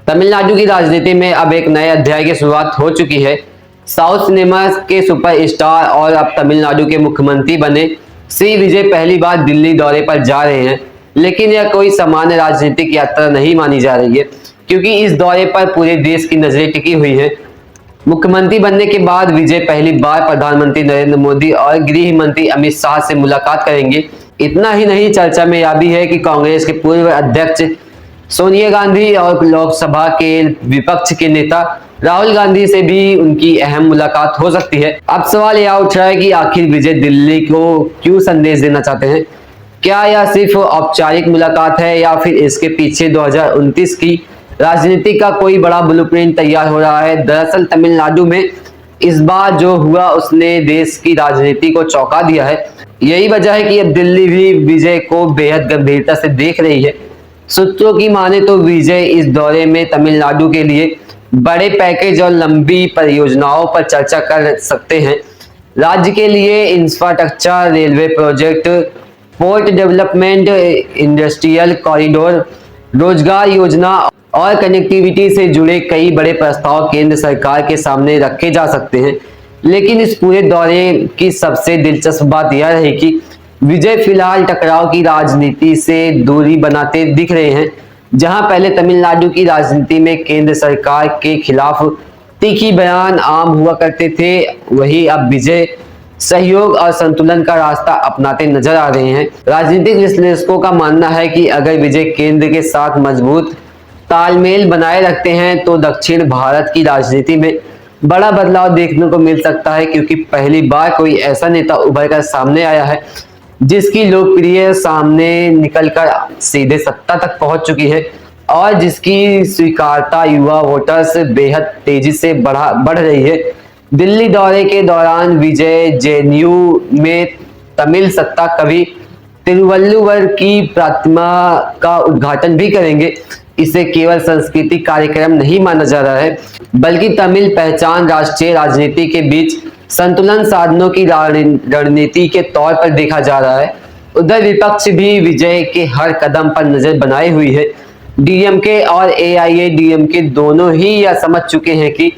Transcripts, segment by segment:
तमिलनाडु की राजनीति में अब एक नए अध्याय की शुरुआत हो चुकी है। साउथ सिनेमा के सुपरस्टार और अब तमिलनाडु के मुख्यमंत्री बने श्री विजय पहली बार दिल्ली दौरे पर जा रहे हैं, लेकिन यह कोई सामान्य राजनीतिक यात्रा नहीं मानी जा रही है, क्योंकि इस दौरे पर पूरे देश की नजरें टिकी हुई हैं। मुख्यमंत्री बनने के बाद विजय पहली बार प्रधानमंत्री नरेंद्र मोदी और गृह मंत्री अमित शाह से मुलाकात करेंगे। इतना ही नहीं, चर्चा में यह भी है कि कांग्रेस के पूर्व अध्यक्ष सोनिया गांधी और लोकसभा के विपक्ष के नेता राहुल गांधी से भी उनकी अहम मुलाकात हो सकती है। अब सवाल यह उठ रहा है कि आखिर विजय दिल्ली को क्यों संदेश देना चाहते हैं? क्या यह सिर्फ औपचारिक मुलाकात है या फिर इसके पीछे 2029 की राजनीति का कोई बड़ा ब्लूप्रिंट तैयार हो रहा है? दरअसल तमिलनाडु में इस बार जो हुआ उसने देश की राजनीति को चौंका दिया है। यही वजह है कि अब दिल्ली भी विजय को बेहद गंभीरता से देख रही है। सूत्रों की माने तो विजय इस दौरे में तमिलनाडु के लिए बड़े पैकेज और लंबी परियोजनाओं पर चर्चा कर सकते हैं। राज्य के लिए infrastructure, railway project, port development, industrial corridor, रोजगार योजना और कनेक्टिविटी से जुड़े कई बड़े प्रस्ताव केंद्र सरकार के सामने रखे जा सकते हैं। लेकिन इस पूरे दौरे की सबसे दिलचस्प बात यह है कि विजय फिलहाल टकराव की राजनीति से दूरी बनाते दिख रहे हैं। जहां पहले तमिलनाडु की राजनीति में केंद्र सरकार के खिलाफ तीखी बयान आम हुआ करते थे, वहीं अब विजय सहयोग और संतुलन का रास्ता अपनाते नजर आ रहे हैं। राजनीतिक विश्लेषकों का मानना है कि अगर विजय केंद्र के साथ मजबूत तालमेल बनाए रखते हैं तो दक्षिण भारत की राजनीति में बड़ा बदलाव देखने को मिल सकता है, क्योंकि पहली बार कोई ऐसा नेता उभर कर सामने आया है जिसकी लोकप्रिय सामने निकलकर सीधे सत्ता तक पहुंच चुकी है और जिसकी स्वीकारता युवा वोटर्स बेहद तेजी से बढ़ रही है। दिल्ली दौरे के दौरान विजय जेएनयू में तमिल सत्ता कवि तिरुवल्लुवर की प्रतिमा का उद्घाटन भी करेंगे। इसे केवल सांस्कृतिक कार्यक्रम नहीं माना जा रहा है, बल्कि तमिल पहचान राष्ट्रीय राजनीति के बीच संतुलन साधनों की रणनीति के तौर पर देखा जा रहा है। उधर विपक्ष भी विजय के हर कदम पर नजर बनाए हुई है। डीएमके और एआईएडीएमके दोनों ही यह समझ चुके हैं कि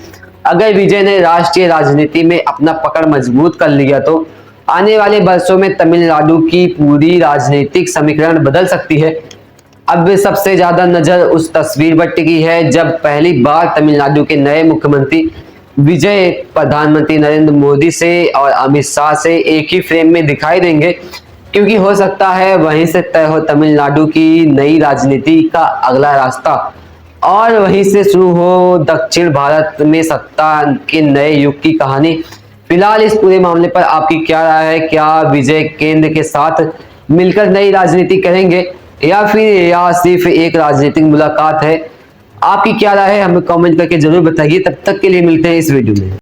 अगर विजय ने राष्ट्रीय राजनीति में अपना पकड़ मजबूत कर लिया तो आने वाले वर्षों में तमिलनाडु की पूरी राजनीतिक समीकरण बदल सकती है। अब सबसे ज्यादा नजर उस तस्वीर पर टिकी है जब पहली बार तमिलनाडु के नए मुख्यमंत्री विजय प्रधानमंत्री नरेंद्र मोदी से और अमित शाह से एक ही फ्रेम में दिखाई देंगे, क्योंकि हो सकता है वहीं से तय हो तमिलनाडु की नई राजनीति का अगला रास्ता और वहीं से शुरू हो दक्षिण भारत में सत्ता के नए युग की कहानी। फिलहाल इस पूरे मामले पर आपकी क्या राय है? क्या विजय केंद्र के साथ मिलकर नई राजनीति करेंगे या फिर सिर्फ एक राजनीतिक मुलाकात है? आपकी क्या राय है? हमें कमेंट करके जरूर बताइए। तब तक के लिए मिलते हैं इस वीडियो में।